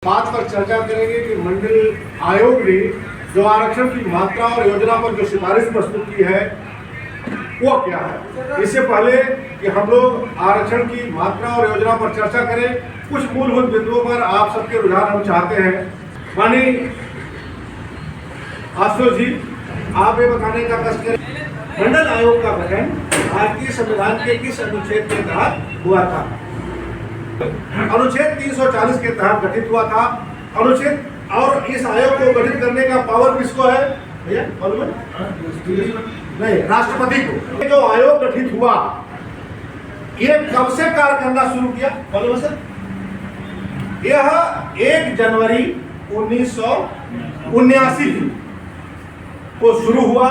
बात पर चर्चा करेंगे कि मंडल आयोग ने जो आरक्षण की मात्रा और योजना पर जो सिफारिश प्रस्तुत की है वो क्या है। इससे पहले कि हम लोग आरक्षण की मात्रा और योजना पर चर्चा करें, कुछ मूलभूत बिंदुओं पर आप सबके रुझान हम चाहते हैं। माननीय आशुतोष जी, आप ये बताने का कष्ट करें, मंडल आयोग का गठन भारतीय संविधान के किस अनुच्छेद के तहत हुआ था? अनुच्छेद 340 के तहत गठित हुआ था। अनुच्छेद और इस आयोग को गठित करने का पावर किसको है भैया? नहीं, राष्ट्रपति को। जो आयोग गठित हुआ ये कब से कार्य करना शुरू किया मालूम सर? यह 1 जनवरी 1979 को शुरू हुआ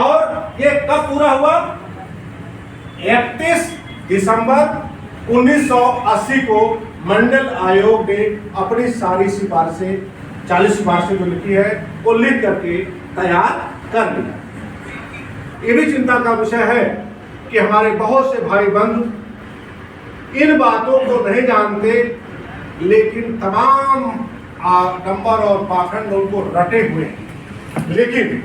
और ये कब पूरा हुआ? 31 दिसंबर 1980 को मंडल आयोग ने अपनी सारी सिफारिशें 40 सिफारिशें जो लिखी है वो लिख करके तैयार कर लिया। ये भी चिंता का विषय है कि हमारे बहुत से भाई बंधु इन बातों को नहीं जानते, लेकिन तमाम नंबर और पाखंड उनको रटे हुए हैं। लेकिन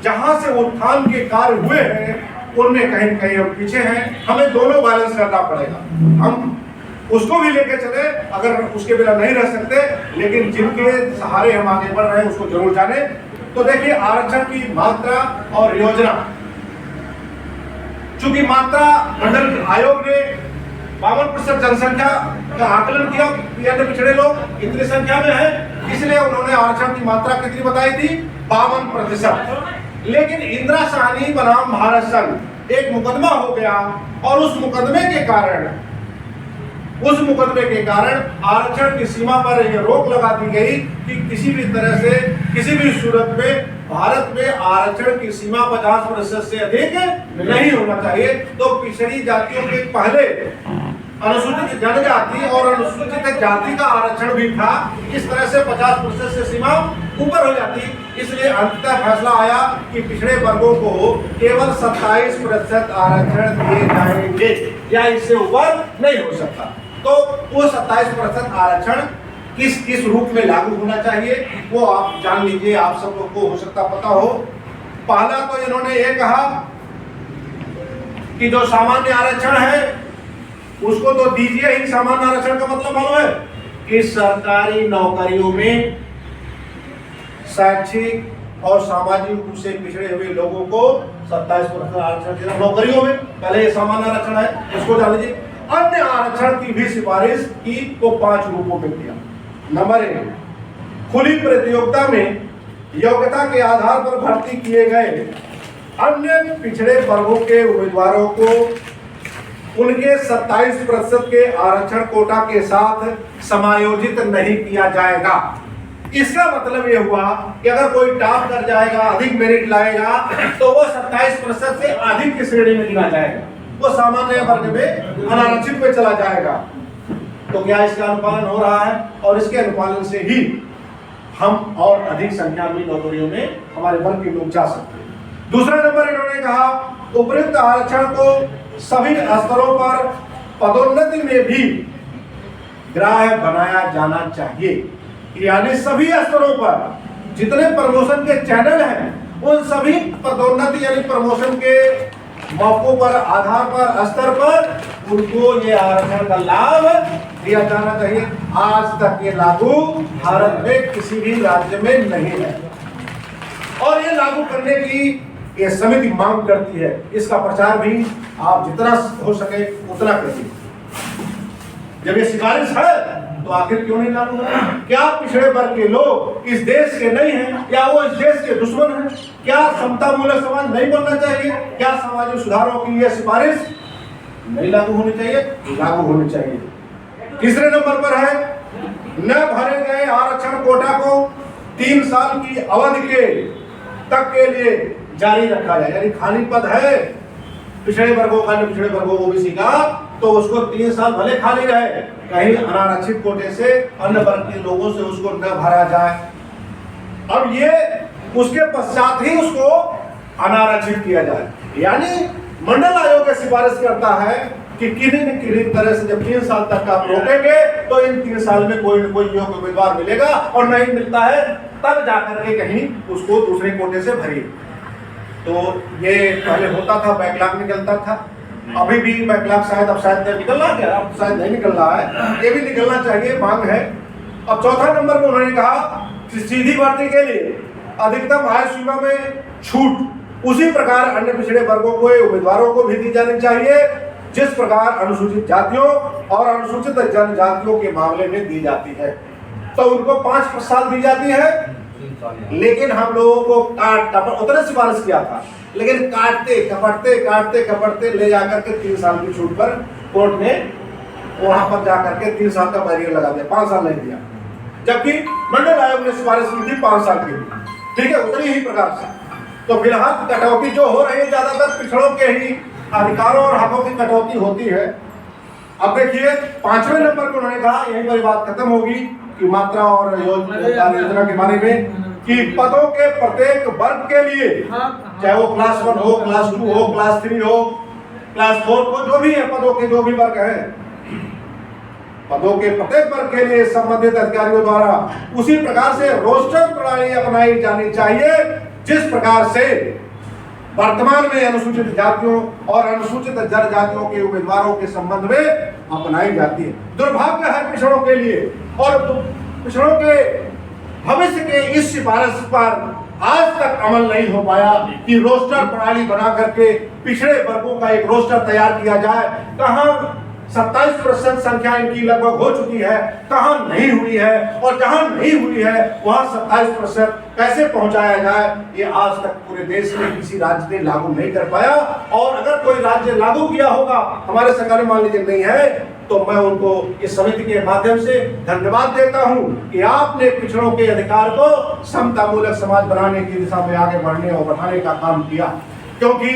जहां से उत्थान के कार्य हुए हैं उनमें कहीं कहीं हम पीछे हैं। हमें दोनों बैलेंस करना पड़ेगा। हम उसको भी लेके चले, अगर उसके बिना नहीं रह सकते, लेकिन जिनके सहारे हम आगे बढ़ रहे हैं उसको जरूर जाने। तो देखिए, आरक्षण की मात्रा और योजना, चूंकि मात्रा मंडल आयोग ने 52% जनसंख्या का आकलन किया, यानी पिछड़े लोग इतनी संख्या में है, इसलिए उन्होंने आरक्षण की मात्रा कितनी बताई थी? 52%। लेकिन इंदिरा साहनी बनाम भारत संघ एक मुकदमा हो गया और उस मुकदमे के कारण आरक्षण की सीमा पर यह रोक लगा दी गई कि किसी भी तरह से किसी भी सूरत में भारत में आरक्षण की सीमा 50% से अधिक नहीं होना चाहिए। तो पिछड़ी जातियों के पहले अनुसूचित जनजाति और अनुसूचित जाति का आरक्षण भी था। इस तरह से 50% से सीमा ऊपर हो जाती, इसलिए अंततः फैसला आया कि पिछड़े वर्गों को केवल 27% आरक्षण दिए जाएंगे या इससे ऊपर नहीं हो सकता। तो वो 27% आरक्षण किस किस रूप में लागू होना चाहिए वो आप जान लीजिए, आप सब लोग को हो सकता पता हो। पहला तो इन्होंने ये कहा कि जो सामान्य आरक्षण है उसको तो दीजिए ही। सामान्य आरक्षण का मतलब मालूम है कि सरकारी नौकरियों में शैक्षिक और सामाजिक रूप से पिछड़े हुए लोगों को 27% आरक्षण देना नौकरियों में। पहले ये सामान्य आरक्षण है, इसको जान लीजिए। अन्य आरक्षण की भी सिफारिश की तो 5 रूपों में किया। नंबर 1, खुली प्रतियोगिता में योग्यता के आधार पर भर्ती किए गए अन्य पिछड़े वर्गों के उम्मीदवारों को उनके 27% के आरक्षण कोटा के साथ समायोजित नहीं किया जाएगा। इसका मतलब यह हुआ कि अगर कोई टॉप कर जाएगा, अधिक मेरिट लाएगा, तो वो 27% से अधिक की श्रेणी में गिना जाएगा, वो सामान्य वर्ग में अनारक्षित में चला जाएगा। तो क्या इसका अनुपालन हो रहा है? और इसके अनुपालन से ही हम और अधिक संख्या में नौकरियों में हमारे वर्ग के लोग जा सकते हैं। दूसरा नंबर इन्होंने कहा, उपयुक्त आरक्षण को सभी स्तरों पर पदोन्नति में भी ग्राह्य बनाया जाना चाहिए। यानी सभी स्तरों पर जितने प्रमोशन के चैनल हैं उन सभी पदोन्नति यानी प्रमोशन के मौकों पर, आधार पर, स्तर पर उनको ये आरक्षण का लाभ दिया जाना चाहिए। आज तक ये लागू भारत में किसी भी राज्य में नहीं है और ये लागू करने की ये समिति मांग करती है। इसका प्रचार भी आप जितना हो सके उतना करिए। जब ये सिफारिश है तो आखिर क्यों नहीं लागू है? क्या पिछड़े वर्ग के लोग इस देश के नहीं हैं या वो इस देश के दुश्मन हैं? क्या समता मूलक समाज नहीं बनना चाहिए? क्या सामाजिक सुधारों की ये सिफारिश नहीं लागू होनी चाहिए? लागू होनी चाहिए। तीसरे नंबर पर है, न भरे गए आरक्षण कोटा को 3 साल की अवधि के तक के लिए जारी रखा जाए। यानी खाली पद है पिछड़े वर्गों का, पिछड़े वर्गों ओबीसी का, तो उसको 3 साल भले खाली रहे, कहीं अनारक्षित कोटे से अन्य वर्ग के लोगों से उसको न भरा जाए। अब ये उसके पश्चात ही उसको अनारक्षित किया जाए। यानी मंडल आयोग सिफारिश करता है कि किसी न किसी तरह से जब 3 साल तक आप रोकेंगे तो इन 3 साल में कोई न कोई योग्य उम्मीदवार मिलेगा, और नहीं मिलता है तब जाकर के कहीं उसको दूसरे कोटे से भरिए। तो ये पहले होता था, बैकलॉग निकलता था, अभी भी बैकलॉग शायद अब शायद निकल रहा है, अब शायद नहीं निकल रहा है, ये भी निकलना चाहिए, मांग है। अब चौथा नंबर में उन्होंने कहा कि सीधी भर्ती के लिए अधिकतम आयु सीमा में छूट उसी प्रकार अन्य पिछड़े वर्गों को उम्मीदवारों को भी दी जानी चाहिए जिस प्रकार अनुसूचित जातियों और अनुसूचित जनजातियों के मामले में दी जाती है। तो उनको 5 साल दी जाती है, लेकिन हम लोगों को काट कपट उतने सिफारिश किया था, लेकिन काटते कपटते ले जाकर के 3 साल की छूट पर कोर्ट ने वहां पर जाकर के 3 साल का बैरियर लगा दिया, 5 साल नहीं दिया, जबकि मंडल आयोग ने सिफारिश की थी 5 साल की। ठीक है, उतनी ही प्रकार से। तो फिलहाल कटौती जो हो रही है ज्यादातर पिछड़ों के ही अधिकारों और हकों की कटौती होती है। अब देखिए 5वें नंबर पर उन्होंने कहा, यहीं पर बात खत्म होगी कि मात्रा और योजना के बारे में, कि पदों के प्रत्येक वर्ग के लिए, चाहे वो क्लास 1 हो, क्लास 2 हो, क्लास 3 हो, क्लास 4 हो, जो भी है पदों के जो भी वर्ग है, पदों के प्रत्येक वर्ग के लिए संबंधित अधिकारियों द्वारा उसी प्रकार से रोस्टर प्रणाली अपनाई जानी चाहिए जिस प्रकार से वर्तमान में अनुसूचित जातियों और अनुसूचित जनजातियों के उम्मीदवारों के संबंध में अपनाई जाती है। दुर्भाग्य है पिछड़ों के लिए, और पिछड़ों के भविष्य के इस सिफारिश पर आज तक अमल नहीं हो पाया कि रोस्टर प्रणाली बना करके पिछड़े वर्गों का एक रोस्टर तैयार किया जाए। कहां 27% संख्या इनकी लगभग हो चुकी है, कहां नहीं हुई है, और जहां नहीं हुई है वहां 27% कैसे पहुंचाया जाए, ये आज तक पूरे देश में किसी राज्य ने लागू नहीं कर पाया। और अगर कोई राज्य लागू किया होगा, हमारे सरकार मान लीजिए नहीं है, तो मैं उनको इस समिति के माध्यम से धन्यवाद देता हूं कि आपने पिछड़ों के अधिकार को समतामूलक समाज बनाने की दिशा में आगे बढ़ने और बढ़ाने का काम किया। क्योंकि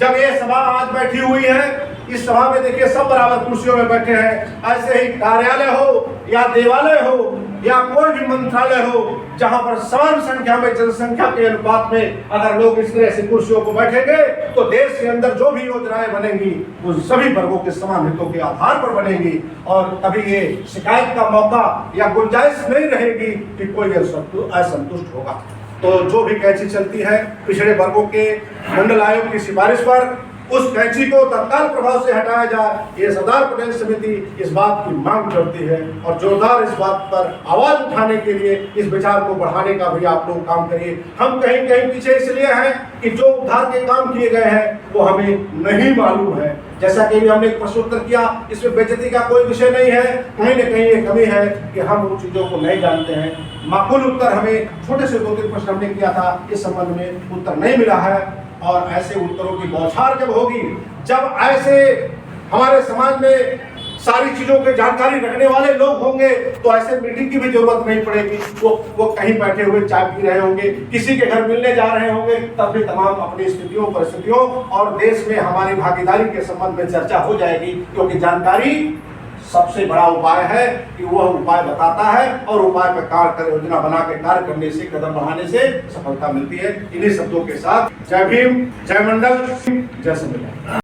जब ये सभा आज बैठी हुई है, इस सभा में देखिए सब बराबर कुर्सियों में बैठे हैं। ऐसे ही कार्यालय हो या देवालय हो या कोई भी मंत्रालय हो, जहां पर समान संख्या में जनसंख्या के अनुपात में अगर लोग इस तरह से कुर्सियों पर बैठेंगे तो देश के अंदर जो भी योजनाएं बनेंगी वो सभी वर्गों के समान हितों के आधार पर बनेंगी, और कभी ये शिकायत का मौका या गुंजाइश नहीं रहेगी कि कोई असंतुष्ट होगा। तो जो भी कैंची चलती है पिछड़े वर्गों के मंडल आयोग की सिफारिश पर, उस कैंची को तत्काल प्रभाव से हटाया जाए, ये सरदार पटेल समिति इस बात की मांग करती है। और जोरदार इस बात पर आवाज उठाने के लिए, इस विचार को बढ़ाने का भी आप लोग काम करिए। हम कहीं कहीं पीछे इसलिए हैं कि जो उद्धार के काम किए गए हैं वो हमें नहीं मालूम है। जैसा कि हमने एक प्रश्नोत्तर किया, इसमें बेइज्जती का कोई विषय नहीं है, कहीं न कहीं ये कमी है कि हम उन चीजों को नहीं जानते हैं। माकूल उत्तर हमें छोटे से 2-3 प्रश्न हमने किया था, इस संबंध में उत्तर नहीं मिला है। और ऐसे उत्तरों की बौछार जब होगी, जब ऐसे हमारे समाज में सारी चीजों की जानकारी रखने वाले लोग होंगे, तो ऐसे मीटिंग की भी जरूरत नहीं पड़ेगी। वो कहीं बैठे हुए चाय पी रहे होंगे, किसी के घर मिलने जा रहे होंगे, तब भी तमाम अपनी स्थितियों परिस्थितियों और देश में हमारी भागीदारी के संबंध में चर्चा हो जाएगी। क्योंकि जानकारी सबसे बड़ा उपाय है कि वह उपाय बताता है, और उपाय पर कार्य योजना बना के कार्य करने से, कदम बढ़ाने से सफलता मिलती है। इन्हीं शब्दों के साथ जय भीम, जय मंडल, जय संविधान।